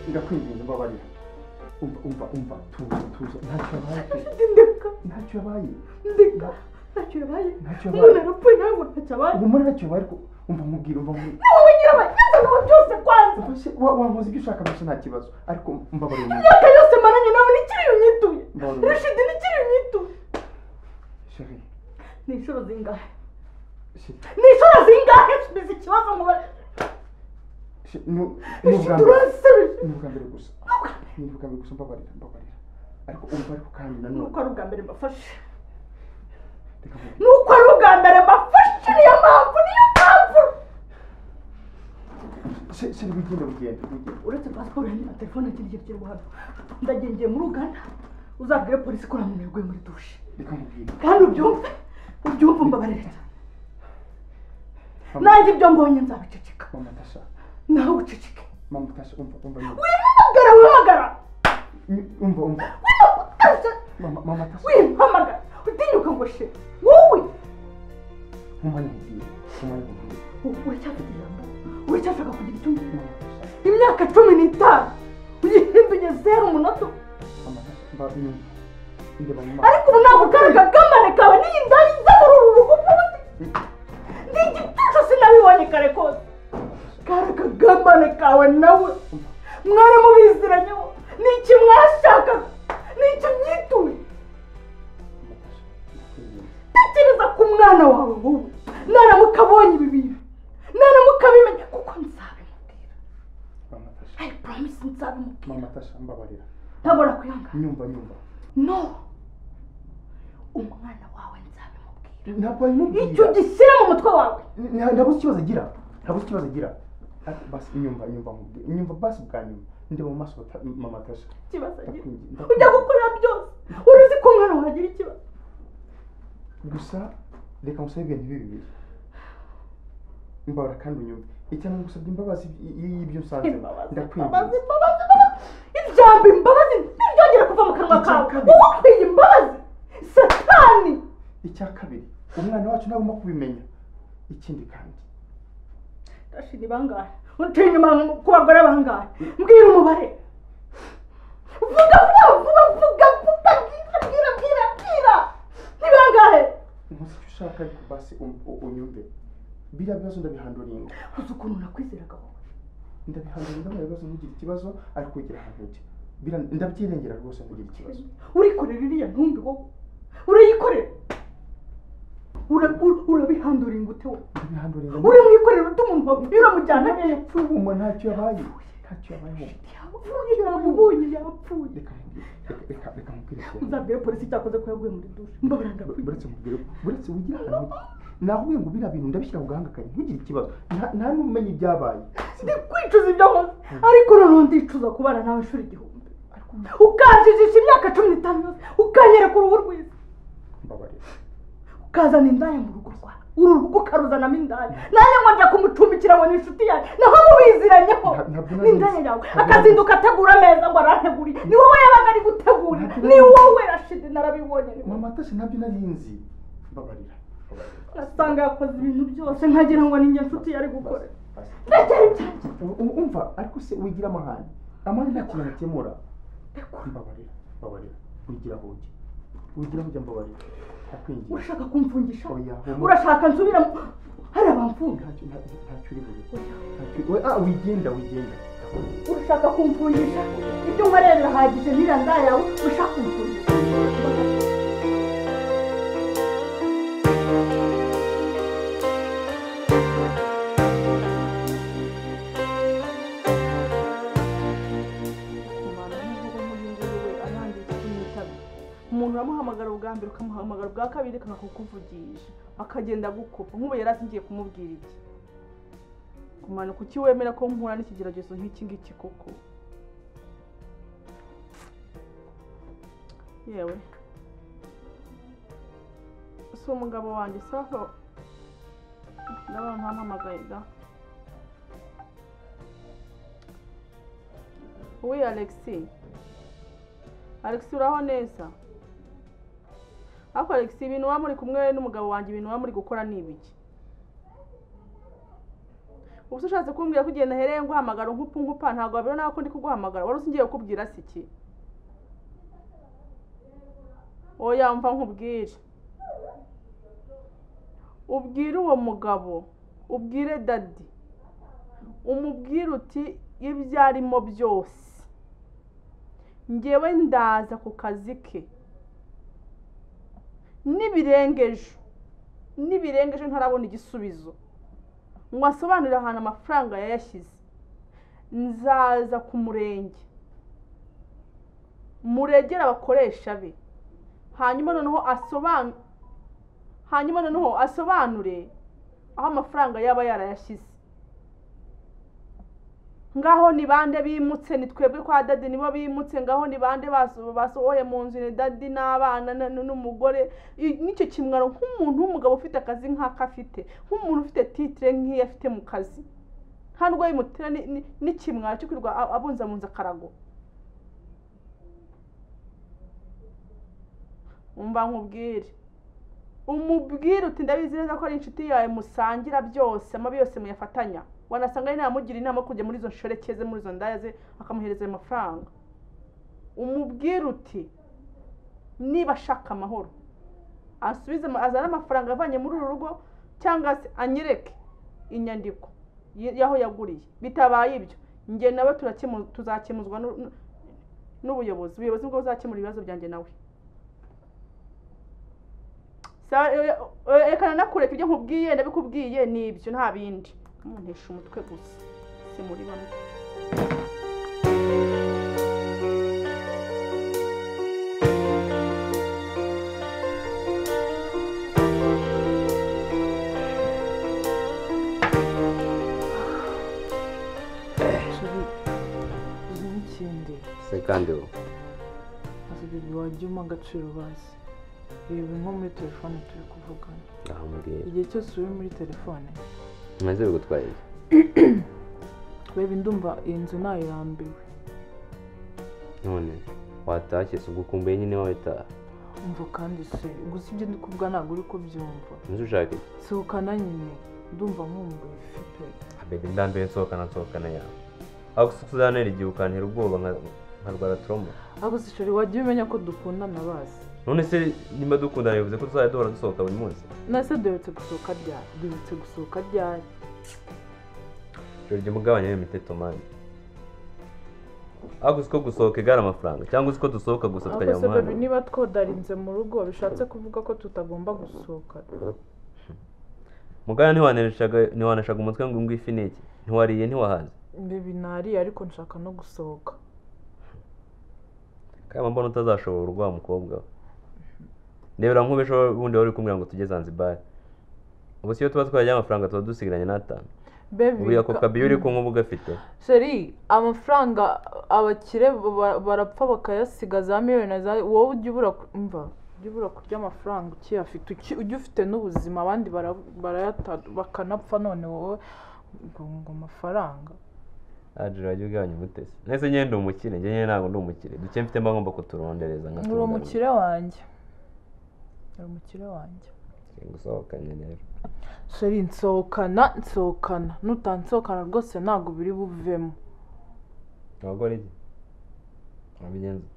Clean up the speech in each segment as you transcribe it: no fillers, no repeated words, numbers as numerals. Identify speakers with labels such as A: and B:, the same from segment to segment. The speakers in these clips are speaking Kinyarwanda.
A: ndakwinginze mbabarira umva tuza ntacyo yabaye
B: ntacyo yabaye umuntu arapfuye nawe ngo ntacyo yabaye
A: umuntu ntacyo yabaye ariko umva mubwira
B: wowe nyirabaye ibyo byose kwanza
A: wankoze ibyo ushaka byose nta kibazo ariko mbabarira
B: imyaka yose maranye nawe nikiri unyituye Rashid nikiri unyituye
A: chérie
B: ni inshuro zingahe subiza ikibazo ngo
A: n'ubwambere gusa mbabarira ariko umva ariko kandi nanone
B: nuko ari ubwa mbere mbafashe niyo mpamvu
A: se bigenda
B: uretse pasiporo yanjye na telefone yakiri kiri hano ndagiye muri Uganda uzabwire polisi ko namuntu yaguye muri dushe kandi ubyumve mbabarira nanjye ibyo mbonye nzabiceceka nawe uceceke
A: mama Tasha umva
B: wihamagara
A: mama Tasha
B: wihamagara utinyuka ngo she wowe uracyafite ijambo uracyashaka kugira icyo imyaka 15 uyihinduye 0 umunota ariko ubu ntabwo kagambane kawe n'indaya iza muri uru rugo ubundi n'igicucu sinabibonye kare kose kagambane kawe nawe mwari mubiziranyeho n'iki mwashakaga n'icyo nyituye tekereza ku mwana wawe wowe naramuka abonye ibi bintu naramuka abimenya kuko nzabimubwira I promise nzabimubwira
A: mama Tasha mbabarira
B: ntabona kuyanga
A: nyumva
B: no umwana wawe nzabimubwira
A: ntabwo ayimubwira
B: icyo gishyira mu mutwe wawe
A: ntabuze ikibazo agira basi nyumva basi bwa nyuma ndeba mu maso mama Tasha
B: ikibazo agira ujya gukorera byose uruzi ko umwana wawe agira ikibazo
A: gusa reka musabe ibintu bibiri mbabara kandi unyumve icyana gusabye imbabazi y'ibyo usanze
B: ndakwinginze ijambo imbabazi ntibyongere kuva mu kanwa kawe wowe ukwiye imbabazi satani
A: icya kabiri umwana wacu ntagomba kubimenya ikindi kandi
B: Rashid bangahe utinya inyuma ku bagore bangahe mbwira umubare vuga ni bangahe
A: umunsi icyo ushaka ariko basi unyumve biriya bibazo ndabihanduringa
B: uzi ukuntu nakwizeraga wowe
A: ndabihanduringa mu bibazo ntugire ikibazo ariko ugira ahantu ujya ndabyirengera rwose ntugire ikibazo
B: urikorera iriya ntumbi wowe urayikorera urabihanduringa ute wowe uramwikorera undi umuntu wapfuye uramujyana
A: yapfuye ubu ntacyo yabaye
B: yaramubonye yapfuye
A: reka mubwire
B: uzabwire polisi cyakoze ko yaguye muri dushe mbabaranga
A: buretse ugira ahantu nahuye ngo biriya bintu ndabishyira ku gahanga kawe ntugire ikibazo nta n'umenye ibyabaye
B: ndi kwicuza ibyo nkoze ariko noneho ndicuza kubana nawe inshuro 1000 ukanjijisha imyaka 15 yose ukanyereka uruhu rwiza
A: mbabarira
B: ukazana indaya mu rugo rwawe uru rugo ukaruzanamo indaya nanjye ngo njya kumucumbikira ngo ni inshuti yanjye naho mubiziranyeho n'indaya yawe akazinduka ategura ameza ngo aranteguriye ni wowe yabaga ari gutegura ni wowe Rashid narabibonye
A: mama Tasha ntabyo narinzi mbabarira
B: nasanga yakoze ibintu byose nkagira ngo ni njye nshuti yari gukora
A: umva ariko se wigira amahane nta kintu nakemura mbabarira wigira aho ujya mbabarira
B: urashaka kumfungisha urashaka nsubira hari abamfunga
A: ntacyo uri buri wigenda
B: urashaka kumfungisha ibyo nkorera birahagije ntiriya nda yawe ushaka kumfungisha umuntu uramuhamagara ubwa mbere ukamuhamagara ubwa kabiri akakuvugisha akagenda gukupa nk'ubu yari atingiye kumubwira iki kumana kuki wemera ko mpura n'ikigeragezo nk'iki ngiki koko yewe si umugabo wanjye saho ndabona ntampamagaye da oui Alexis uraho neza ariko Alexis ibintu wa muri kumwe n'umugabo wanjye ibintu wa muri gukora ni ibiki Ubuse ushatse kumbwira ko ugenda hereye nguhamagara nkupa ntabwo wabibona ko ndi kuguhamagara wari usingiye kukubwira siki oya mva nkubwire ubwire uwo mugabo ubwire dadi umubwire uti ibyo arimo byose ngewe ndaza ku kazi ke nibirengeje ntarabona igisubizo mwasobanurira ahantu amafaranga yayashyize nzaza ku murenge muregera abakoresha be hanyuma noneho asobanure aho amafaranga yaba yarayashyize ngaho ni bande bimutse ni twebwe kwa dadi nibo bimutse ngaho ni bande basohoye mu nzu ni dadi n'abana n'umugore nicyo kimwaro nk'umuntu w'umugabo ufite akazi nk'aka afite nk'umuntu ufite titre nk'iyo afite mu kazi nta nubwo yimutira n'ikimwaro cyo kwirwa abunza mu nzu akarago umva nkubwire umubwire uti ndabizi neza ko ari inshuti yawe musangira byose amabi yose muyafatanya wanasanga ari namugira inama kujya muri izo nshoreke ze muri izo ndaya ze akamuhereza amafaranga umubwire uti niba ashaka amahoro asubize azana amafaranga avanye muri uru rugo cyangwa se anyereke inyandiko yaho yaguriye bitabaye ibyo nge nawe tuzakemuzwa n'ubuyobozi bwo buzakemura ibibazo byanjye nawe reka nakureka ibyo nkubwiye ndabikubwiye nibyo nta bindi muntesha umutwe gusa si muri bamwe
C: kandi ubu
B: bibi wajya umpa agaciro bazi reba nko muri telefone turi kuvugana igihe cyose uri muri telefone
C: maze bigutwaye
B: reba ndumva iyi nzu nayirambiwe
C: none watashye se ugukumbuye nyine wawe taha
B: umva kandi se gusa ibyo ndi kuvuga ntabwo uri kubyumva
C: nzi ushaka iki
B: sohokana nyine ndumva nkumbuye fipe
C: abedi ndambiwe nsohokana yawe aho kuzanera igihe ukantera ubwoba nkarwara trauma
B: ahubwo se sheri wagiye umenya ko dukundana bazi
C: none se nimba dukundana bivuze ko tuzajya duhora dusohoka buri munsi
B: nase duherutse gusohoka ryari
C: jya umugabanya w'imiteto mani ahubwo uzi ko gusohoka igara amafaranga cyangwa uzi ko dusohoka gusa tukajya mu muhanda
B: niba twodarinze mu rugo bishatse kuvuga ko tutagomba gusohoka
C: mugana ntiwanashaga umutwe ngo ifi ni iki ntiwariye ntiwahaze
B: mbibi nariye ariko nshaka no gusohoka
C: kama mbona utazashobora urwa mukobwa ndebera nk'ubesho bundi wari kumwira ngo tujye Zanzibar ubu siyo tuba twajya amafaranga tuba dusigaranye n'atanu ubu yako kabiyo uri kumwe ugafite
B: sheri amafaranga abakire barapfa bakayasiga za miliyoni za wowe ujya ubura kurya amafaranga ukiyafite ujya ufite n'ubuzima abandi bakanapfa none wowe ngo amafaranga
C: ajira ajya ugabanya umutesi nese ngende umukire njye ntabwo ndi umukire duke mfite mba ngomba kuturondereza nka
B: uri umukire wanjye
C: gusohokanye rero
B: sheri nsohokana nutansohokana rwose ntabwo biri buvemo
C: ntabwo ari abigenza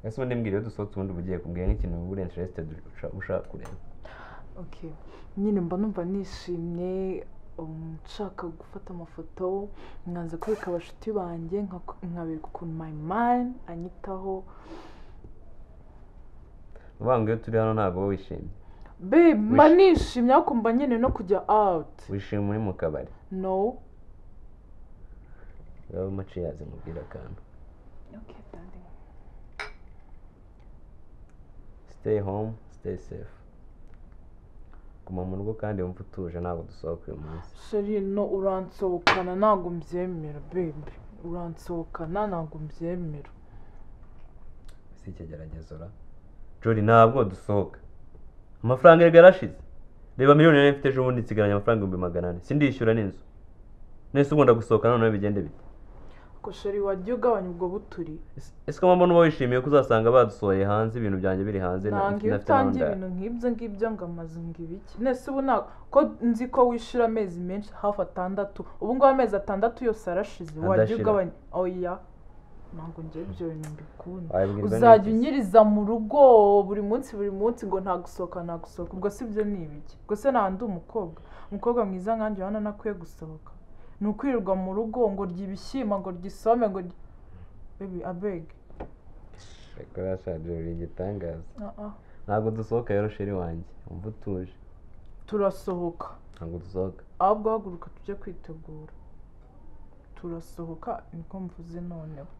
C: ese ubundi mbwira iyo dusohotse ubundi bugiye kumbwira nk'ikintu uba uri interested ushaka kureba
B: okay nyine mba numva nishimye nshaka gufata amafoto nkaza kwereka abashuti banjye nkabereka ukuntu my mind anyitaho
C: ubanga iyo turi hano ntabwo wowe wishimye
B: babe mba nishimye ariko mba nyine no kujya out
C: wishimye uri mu kabari
B: no
C: yaba maciyazi mubwira akantu
B: okay darling
C: stay home stay safe guma mu rugo kandi wumva utuje ntabwo dusohoka uyu munsi
B: sheri no uransohokana ntabwo mbyemera babe uransohokana ntabwo mbyemera
C: si ikigeragezo ra Jori ntabwo dusohoka amafaranga yarashize reba miliyoni nari mfite ejo bundi nsigaranye amafaranga 400 sindishyura n'inzu nese ubundi gusohoka none bigende bite
B: ko sheri wajya ugabanya ubwo buturi
C: ese ko mbona uba wishimiye ko uzasanga badusohoye hanze ibintu byanjye biri hanze
B: ntabwo iyo utangiye ibintu nk'ibyo ngibyo ngo amazu ngo ibiki nese ubu ko nzi ko wishyura amezi menshi hafi 6 ubu ngubu amezi 6 yose arashize wajya ugabanya oya ntabwo ngiye ibyo bintu mbikunda uzajya unyiriza mu rugo buri munsi ngo nta gusohoka ubwo si byo ni ibiki ubwo se nta umukobwa mwiza nkanjye hano nakwiye gusohoka ni ukwirirwa mu rugo ngo rya ibishyimbo ngo ryisome ngo baby abeg
C: reka rashaje uri igitangaza ntabwo dusohoka rero sheri wanjye umva utuje
B: turasohoka
C: ntabwo dusohoka
B: ahubwo haguruka tujye kwitegura turasohoka niko mvuze noneho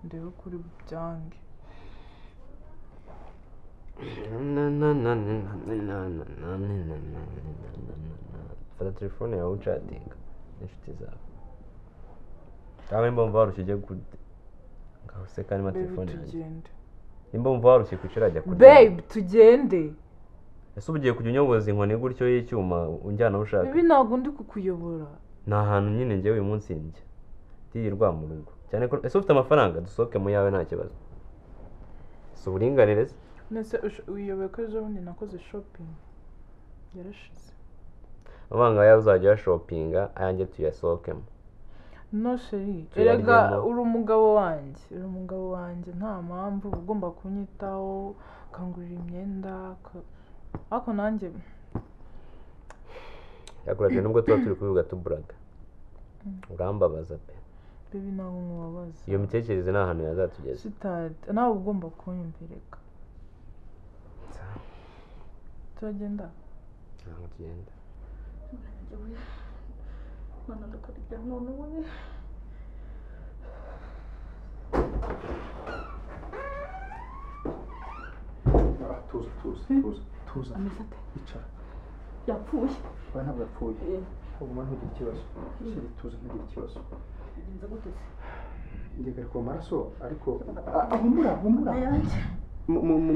B: ndebe kuri byange
C: fata telefone yawe ucatinga n'inshuti zawe cyangwa nimba wumva warushye ujye ngaho useka niba telefone yanjye nimba wumva warushye kwicara ajya kurya
B: babe tugende
C: ese ubu ugiye kujya unyoboza inkoni gutyo y'icyuma unjyana aho ushaka
B: ibi ntabwo ndi kukuyobora
C: ni ahantu nyine njyewe uyu munsi njya ntiyirirwa mu rugo cyane ko ese ufite amafaranga dusohoke mu yawe nta kibazo si uburinganire se
B: nese uyoboye ko ejo bundi nakoze shopping yarashize
C: abanga yawe uzajya washopinga ayanjye tuyasohokemo
B: no sheri erega uri umugabo wanjye nta mpamvu ugomba kunyitaho ukangurira imyenda ariko nanjye
C: yakuraje nubwo tuba turi kubivuga tuburaga urambabaza pe
B: bibi ntabwo nkubabaza
C: iyo mitekerereze nta hantu yazatugeza
B: sitade nawe ugomba kunyumvireka turagenda
C: ntabwo tugenda
B: mana ndakora ibya none we
A: tuza
B: ameze ate
A: icara
B: yapfuye
A: ntabwo yapfuye uguma ntugire ikibazo tuza ntugire ikibazo
B: bigenze gute se
A: ndeka ku maraso ariko humura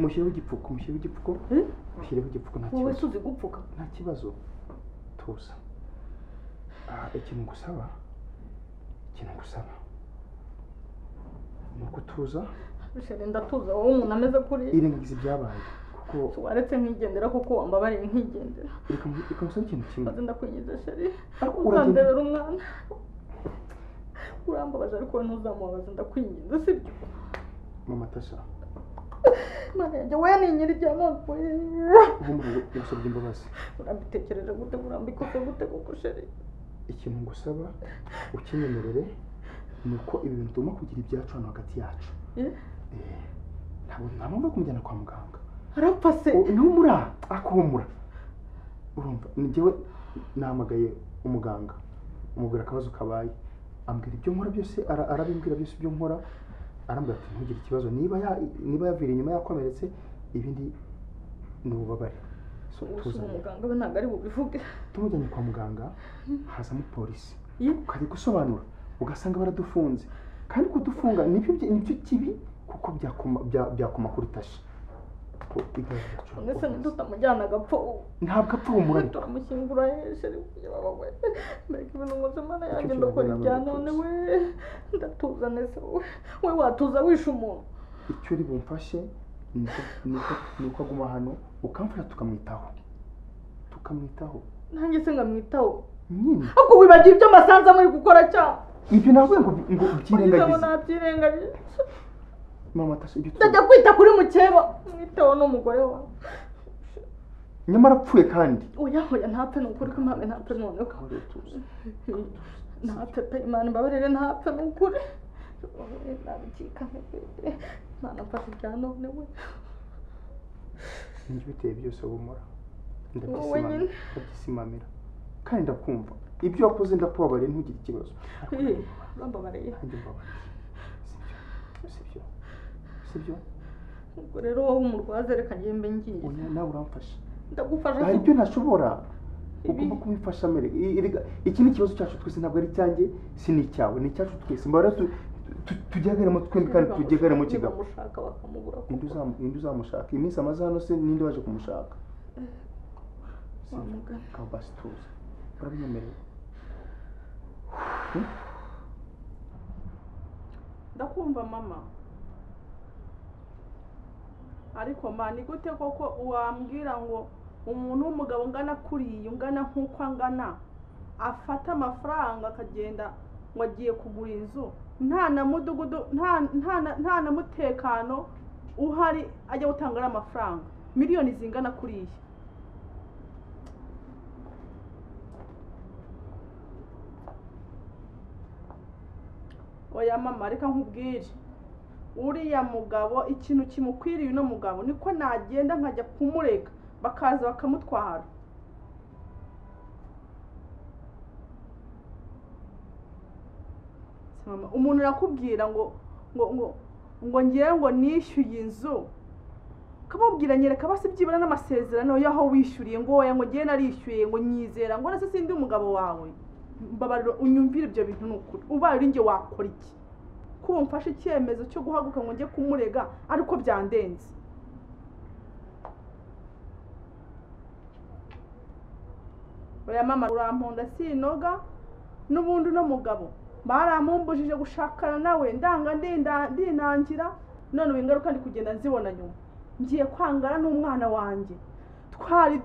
A: mushyireho igipfuko nta kibazo
B: wowe tuzi gupfuka
A: nta kibazo tuza ikintu ngusaba ni uko tuza
B: ndatuza wowe umuntu ameze kuri
A: irengagiza ibyabaye kuko
B: waretse nkigendera kuko wambabariye nkigendera
A: reka ngusaba ikintu kimwe
B: maze ndakwinjiza sheri uzandebera umwana urambabaje ariko wowe ntuzamubabaze ndakwinjiza sibyo
A: mama Tasha
B: mana yanjye we ni nyiri rya ntabwo
A: ngusabye imbabazi
B: urambitekereje gute urambikoze gute kuko sheri
A: ikintu ngusaba ukinyemerere ni uko ibintu tugomba kugira ibyacu hano hagati yacu nta mpamvu yo kumujyana kwa muganga
B: arapfa se
A: ntumura akumura urumva njyewe nahamagaye umuganga umubwira akabazo kabaye ambwira ibyo nkora byose arabimbwira byose ibyo nkora arambwira ati ntugire ikibazo niba yavira inyuma yakomeretse ibindi ni ububabare
B: umuganga we ntabwo ari bubivuge
A: tumujyanye kwa muganga hazamo polisi ukajya gusobanura ugasanga baradufunze kandi kudufunga nibyo kibi kuko byakoma kuri Tasha
B: ndetse tutamujyana agapfa
A: ntabwo apfa umurari
B: turamushyingura sheri baba we mbega ibintu ngoze mana yanjye ndakora ibya none we ndatuza nese we watuza wishe umuntu
A: icyo uri bumfashe ni uko aguma hano ukamfasha tukamwitaho
B: nanjye se nkamwitaho
A: nyine
B: ahubwo wibagiwe ibyo masanza muri gukora cyane
A: ibyo navuye ngo byirengagize
B: nabyirengagize
A: mama Tasha ibyo
B: ndajya kwita kuri mukeba mwiteho n'umugore wawe
A: nyamara apfuye kandi
B: oya ntapfe ni ukuri ko impamvu ntapfe noneho ntapfe pe imana imbabarire ntapfe ni ukuri nabikika imana mfashe ibya none we
A: sinjye biteye byose humura ndabyisimamira kandi ndakumva ibyo wakoze ndakubabariye ntugire ikibazo
B: urambabariye
A: sibyo
B: ubwo rero wowe umurwaza reka ngembe ngiye
A: nawe uramfasha
B: ndagufasha
A: hari ibyo ntashobora ugomba kumufasha mbere iki ni ikibazo cyacu twese ntabwo ari icyanjye si n'icyawe ni icyacu twese mbara tujyagaremo twembi kandi tujyagaremo kigabo indi uzamushaka iminsi amaze hano se ninde waje kumushaka kabasi tuza urabinyemereye
B: ndakumva mama ariko ni gute koko wambwira ngo umuntu w'umugabo ungana kuriya ungana nk'uko angana afata amafaranga akagenda ngo agiye kugura inzu nta na mudugudu nta na mutekano uhari ajya gutanga amafaranga miliyoni zingana kuriya oya mama reka nkubwire uriya mugabo ikintu kimukwiriye uno mugabo niko nagenda nkajya kumurega bakaza bakamutwara umuntu arakubwira ngo ngiye ngo nishyuye inzu kamubwira nyereka basi byibura n'amasezerano y'aho wishyuriye ngo oya ngo ngiye narishyuye ngo nyizera ngo nase sindi umugabo wawe mbabariro unyumvire ibyo bintu n'ukuri ubaye uri nge wakora iki kuba mfashe icyemezo cyo guhaguka ngo njye kumurega ariko byandenze oya mama uramponda sinoga n'ubundi no mugabo baramumbujije gushakana nawe ndanga ndinangira none wingaruka ndi kugenda nzibona nyuma ngiye kwangara n'umwana wanjye twari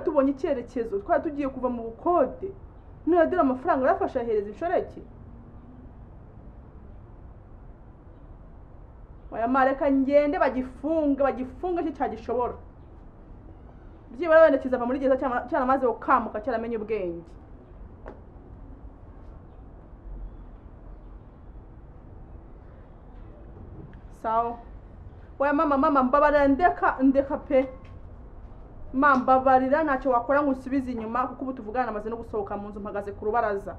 B: tubonye icyerekezo twari tugiye kuva mu bukode none dore amafaranga yarafasha ahereza inshoreke oya mareka ngende bagifunga cyo cyagishobora byibara wenda kizava muri geza cyaramaze gukamuka cyaramenye ubwenge sawa oya mama mbabarira ndeka pe mbabarira ntacyo wakora ngo usubize inyuma kuko ubu tuvugana amaze no gusohoka mu nzu mpagaze ku rubaraza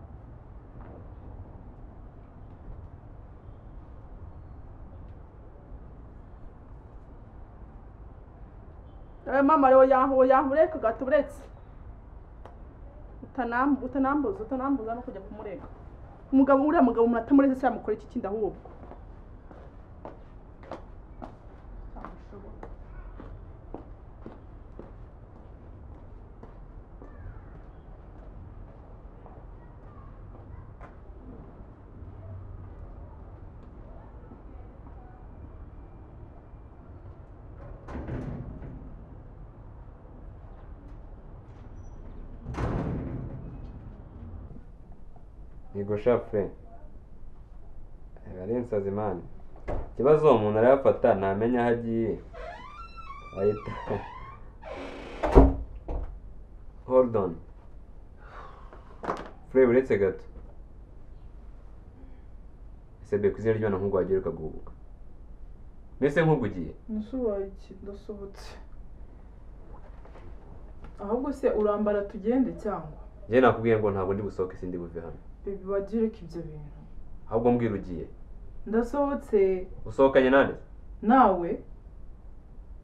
B: mama rero yahureka gatuburetse utanambuza no kujya kumurega uriya mugabo umuntu atamureze se yamukora iki kindi ahubwo
C: Yego shafre ari insazi man kibazo uwo muntu arayafata ntamenya aho agiye ahita hold on Frey uretse gato sebe kuzina ryona nkungu wagiye ukagubuka mbese nkugugiye
D: nsubaye iki ndasobotse ahubwo se urambara tugende cyangwa
C: je nakubwiye ngo ntabwo ndi busohoke sindi buve hano
D: baby wagireka ibyo bintu
C: ahubwo mbwira ugiye
D: ndasohotse
C: usohokanye nande
D: nawe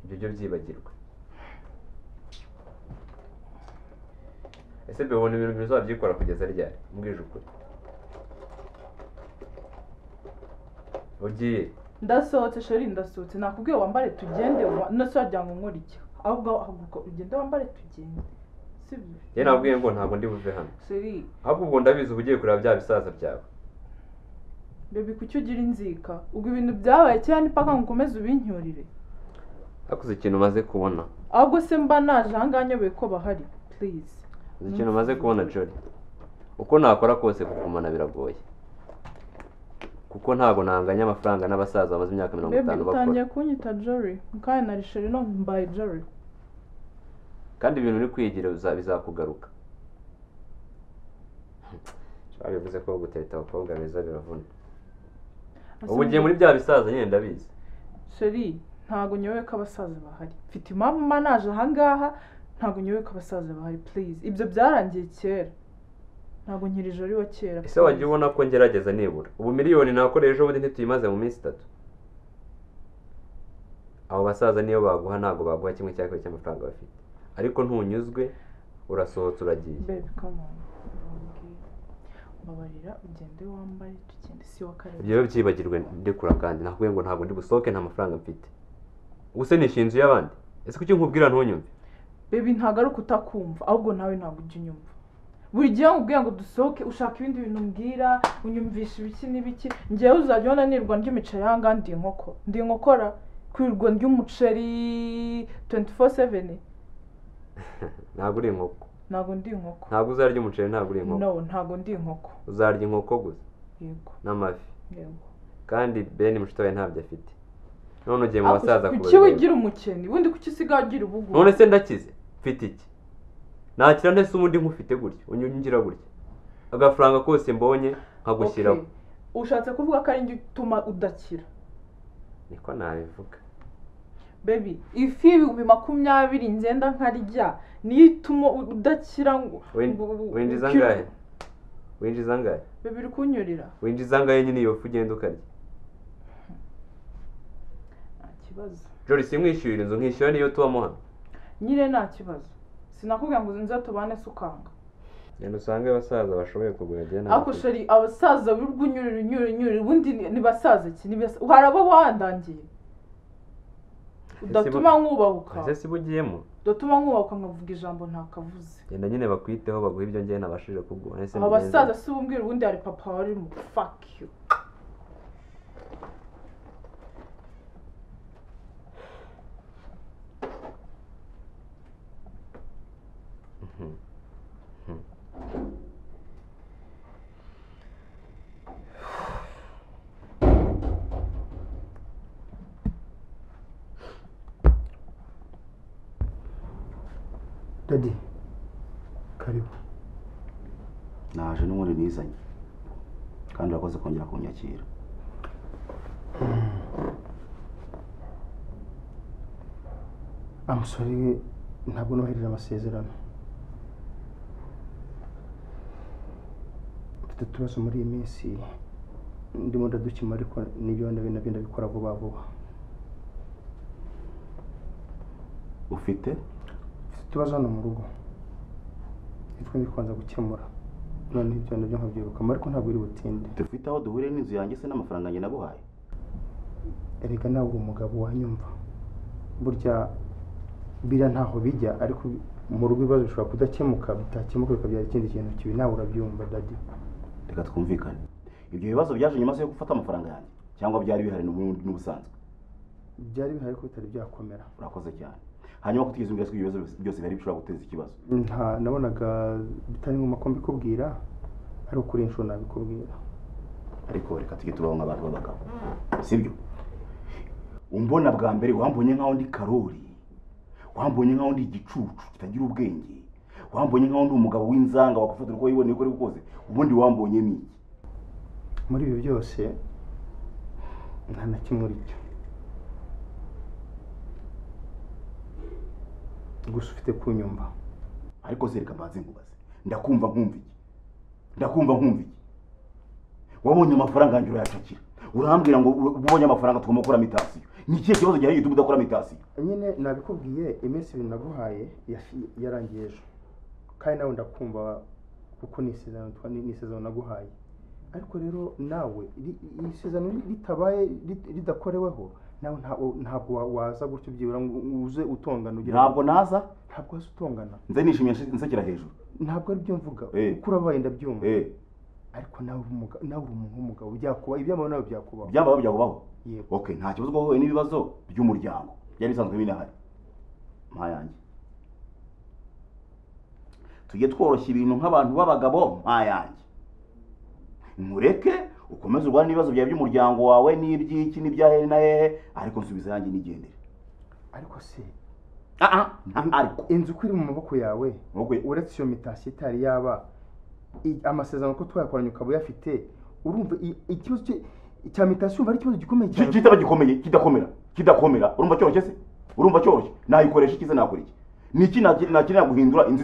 C: ibyo byo byibagirwa ese bebona ibintu bizabyikora kugeza ryari mbwije ukuri ugiye
D: ndasohotse sheri ndasohotse nakubwiye wambare tugende nasajya ngo nkora iki ahubwo ugende wambare tugende
C: ye nabwiye ngo ntabwo ndi buve hano
D: sheri
C: ahubwo ubwo ndabizi ubugiye kureba bya bisaza byawe
D: baby kuki ugira inzika ubwo ibintu byabaye cyane paka ngo ukomeze ubincyurire
C: akuze ikintu umaze kubona
D: ahubwo se mba naje ahangaha nyoboye ko bahari please
C: ikintu umaze kubona Jolly uko nakora kose kugumana biragoye kuko ntago nanganya amafaranga n'abasaza bamaze imyaka 50 bakora
D: utangiye kunyita Jolly kandi nari sheri no mbaye Jolly
C: kandi ibintu uri kwigira bizakugaruka bivuze ko guteta abakobwa beza biravuna ubu ngiye muri bya bisaza nyine ndabizi
D: sheri ntago nyoboye ko abasaza bahari mfite impamvu manaje ahangaha ntago nyoboye ko abasaza bahari please ibyo byarangiye kera ntago nkiri Jolly wa kera
C: ese wagiye ubona ko ngerageza nibura ubu miliyoni nakoreye ejo bundi ntituyimaze mu minsi 3 abo basaza niyo baguha ntago baguha kimwe cya kabiri cy'amafaranga bafite ariko ntunyuzwe urasohotse uragiye
D: baby come on babarira ugende wambaye tugende si wa kare
C: ibyo byibagirwe ndekura kandi nakubwiye ngo ntago ndi busohoke nta mafaranga mfite ubuse nishinzu y'abandi ese kuki nkubwira ntunyumve
D: baby ntago ari kutakumva ahubwo nawe ntago ujya unyumva buri gihe nkubwiye ngo dusohoke ushaka ibindi bintu mbwira unyumvisha ibiki n'ibiki ngewe uzajya ubona nirwa ndya imiceri ahangaha ndi inkoko ndi inkokora kwirirwa ndya umuceri 24/7
C: ntabwo uri inkoko
D: ntabwo ndi inkoko
C: ntabwo uzarya umuceri ntabwo uri inkoko
D: no ntabwo ndi inkoko
C: uzarya inkoko gusa
D: yego
C: n'amafi
D: yego
C: kandi Ben mushito we ntabyo afite none ugiye mu basaza
D: kuki wigira umukeni ubundi kuki usigaye ugira ubugu
C: none se ndakize mfite iki nakira ntese ubundi nkufite gutya unyungira gutya agafaranga kose mbonye nkagushyiraho
D: ushatse kuvuga ko ari njye utuma udakira
C: niko nabivuga
D: baby ifi y'ibihumbi 20 ngenda nkarya niyo ituma udakira ngo
C: winjiza angahe winjiza angahe
D: baby uri kunyurira
C: winjiza angahe nyine iyo fu ugenda ukarya
D: nta kibazo
C: Jori simwishyurira inzu nkishyura niyo tubamo hano
D: nyine nta kibazo sinakubwira ngo nza tubane sukanga
C: genda usange abasaza bashoboye kugura gihe nta
D: ako sheri abasaza birugunyurira ubundi ni basaza ki harabo wandangiye udatuma nkubahuka
C: ese sibugiyemo
D: udatuma nkubahuka nkavuga ijambo ntakavuze
C: genda nyine bakwiteho baguha ibyo ngiye nabashije kuguha ese
D: abasaza si umbwira ubundi hari papa wari mu fuck you
A: Daddy karibu
E: naje n'ubundi nizanye kandi urakoze kongera kunyakira
A: amusore ntabwo nohereje amasezerano mfite utubazo muri iyi minsi ndimo ndadukemura ariko nibyo ndabikora vuba vuba
E: ufite
A: utubazo hano mu rugo nitwe ndikwanza gukemura none ibyo nabyo nkabyirukamo ariko ntabwo iri butinde
E: dufite aho duhuriye n'inzu yanjye se n'amafaranga njye naguhaye
A: erega nawe uri umugabo wanyumva burya bira ntaho bijya ariko mu rugo ibibazo bishobora kudakemuka bitakemuka bikabyara ikindi kintu kibi nawe urabyumva Daddy
E: reka twumvikane ibyo bibazo byaje nyuma yo gufata amafaranga yanjye cyangwa byari bihari n'ubusanzwe
A: byari bihari ko bitari byakomera
E: urakoze cyane hanyuma kutugeza imbere ibibazo byose bihari bishobora guteza ikibazo
A: nabonaga bitari ngombwa ko mbikubwira ari ukuri inshuro nabikubwira
E: ariko reka tujye tubaho nk'abantu b'abagabo sibyo umbona bwa mbere wambonye nk'aho ndi karori wambonye nk'aho ndi igicucu kitagira ubwenge wambonye nk'aho ndi umugabo w'inzanga wakufatira uko yiboneye uko ari gukoze ubundi wambonye n'iki
A: muri ibyo byose nta na kimwe uri cyo gusa ufite kunyumva
E: ariko se reka mbanze nkubaze ndakumva nkumva iki wabonye amafaranga yanjye urayacakira urambwira ngo ubonye amafaranga tugomba gukora mitasiyo ni ikihe kibazo gihari gituma udakora mitasiyo
A: nyine nabikubwiye iminsi ibiri naguhaye yarangiye ejo kandi nawe ndakumva kuko ni isezerano naguhaye ariko rero nawe isezerano ritabaye ridakoreweho nawe ntabwo waza gutyo byibura uze utongana
E: ntabwo naza
A: ntabwo waza utongana
E: nze nishimye nsekera hejuru
A: ntabwo ari byo mvuga uko urabaye ndabyumva ariko nawe uri umuntu w'umugabo byakubaho ibyambaho nawe byakubaho
E: yego okay nta kibazo wahuye n'ibibazo by'umuryango byari bisanzwe binahari mpa yanjye tujye tworoshya ibintu nk'abantu b'abagabo mpa yanjye nkureke ukomeze urwane n'ibibazo byawe by'umuryango wawe n'iby'iki n'ibya hehe na hehe ariko nsubiza yanjye nigendere
A: ariko se
E: ariko
A: inzu uko iri mu maboko yawe uretse iyo mitasiyo itari yaba amasezerano ko twayakoranye ukaba uyafite urumva ikibazo cya mitasiyo ari ikibazo gikomeye cyane
E: kitaba gikomeye kidakomera urumva cyoroshye se urumva cyoroshye nayikoresha ikize nakora iki niki nakenera guhindura inzu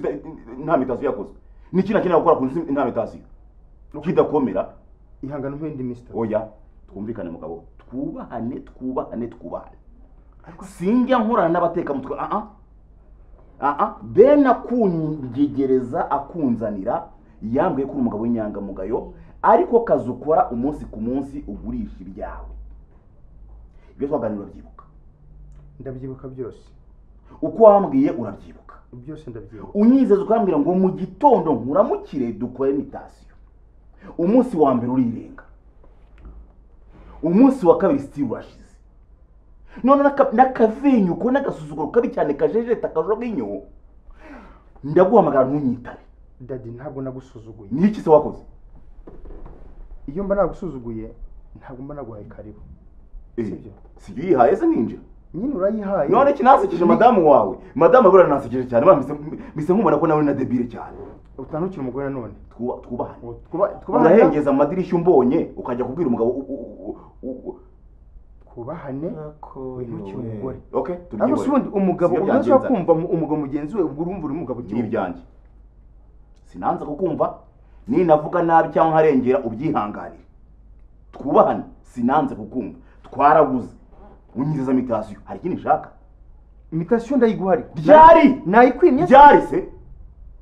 E: nta mitasiyo yakozwe niki nakenera gukora ku nzu nta mitasiyo kidakomera
A: ihangana nk'indi mister
E: oya twumvikane mugabo twubahane ariko sinjya nkorana n'abateka mutwe bene akungegereza akunzanira yambwiye ko uri umugabo w'inyangamugayo ariko kazi ukora umunsi ku munsi ugurisha ibyawe ibyo twaganira urabyibuka
A: ndabyibuka byose
E: uko wambwiye urabyibuka
A: byose ndabyibuka.
E: unyizeza ukambwira ngo mu gitondo nkuramukire dukore imitation. Umunsi wa mbere urirenga, umunsi wa kabiri still urashize, none n'akavenyu ko n'agasuzuguro kabi cyane kajejeta kajoginyo ndaguhamagara ntunyitabe.
A: Daddy ntabwo nagusuzuguye.
E: Niki se wakoze?
A: Iyo mba nagusuzuguye ntabwo mba naguhaye karibu. Sibyo?
E: Sibyo yihaye se ninjira.
A: Nyine urayihaye.
E: None kinasekeje madamu wawe. Madamu agora nasekeje cyane mise nkumana ko nawe na debile cyane.
A: Utanukira umugore none.
E: Twubahane.
A: Twubahane.
E: Amadirishya umbonye ukajya kubwira umugabo
A: twubahane. Winukira umugore.
E: Okay,
A: tubyibone. Abo subundi umugabo uzaza kumva umugabo mugenzi we ubwo urumva uri umugabo cyane.
E: Nibyanjye. Sinanza kukumva ni navuga nabi cyangwa nkarengera ubyihanganira. Twubahane sinanze kukumva. Twaraguze. Unyizeza imitation. Hari ikindi nshaka?
A: Imitation ndayiguhari.
E: Byari
A: nayikwimye.
E: Byari se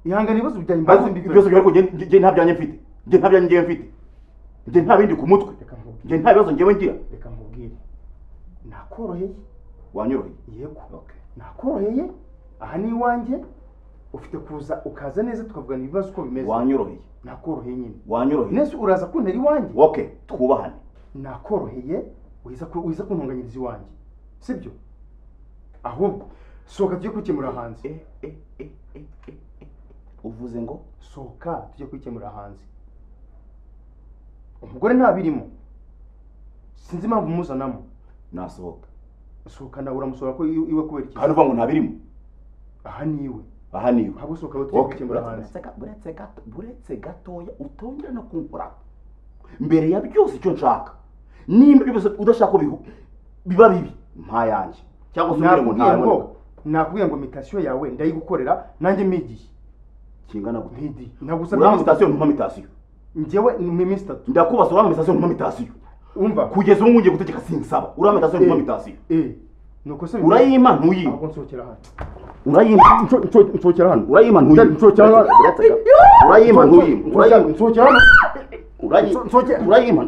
A: ihangana ibibazo bijyanye imbazo mbi.
E: Byose byo nge ntabyanye mfite. Nge ntabyanye ngiye mfite. Nge nta bindi ku mutwe. Nge nta bibazo ngewe ngira.
A: Reka nkubwire. Nakoroheye.
E: Wanyoroheye?
A: Yego. Okay. Nakoroheye. Aha ni iwanjye. Ufite kuza ukaza neza tukavugana ibibazo uko bimeze.
E: Wanyoroheye?
A: Nakoroheye nyine.
E: Wanyoroheye?
A: Nese uraza kuntera iwanjye.
E: Okay, twubahane.
A: Nakoroheye. Wiza kuntunganyiriza iwanjye. Sibyo? Ahubwo soka tujye kwikemura hanze.
E: Uvuze ngo
A: soka tujye kwikemura hanze. Umugore ntabirimo. Sinzi impamvu muzanamo.
E: Nasohoka.
A: Soka na uramusora ko iwe kubera iki?
E: Hano vango ntabirimo.
A: Aha niwe.
E: Aha niwe.
A: Habo soka tujye kwikemura hanze.
E: Buretse gatoya utongera no kunkora. Mbere ya byose icyo nshaka. Nimba byose udashaka ko biba bibi mpa yanjye. Cyangwa se ngo ntabwo.
A: Nakubwiye ngo imitation yawe ndayigukorera nanjye migiye.
E: Kingana gute?
A: Midi. Nagusabye
E: imitation ntumpa imitation.
A: Njyewe ni Mr.
E: Ndakubaza urama imitation ntumpa imitation.
A: Umva
E: kugeza ubu ngiye gutegeka sinsaba. Urama imitation ntumpa imitation.
A: Nuko se
E: urayima ntuyima.
A: Ahubwo nsokera hano.
E: Urayima
A: nsokera hano.
E: Urayima ntuyima.
A: Nsokera hano.
E: Urayima ntuyima.
A: Urayima nsokera hano.
E: Urayima.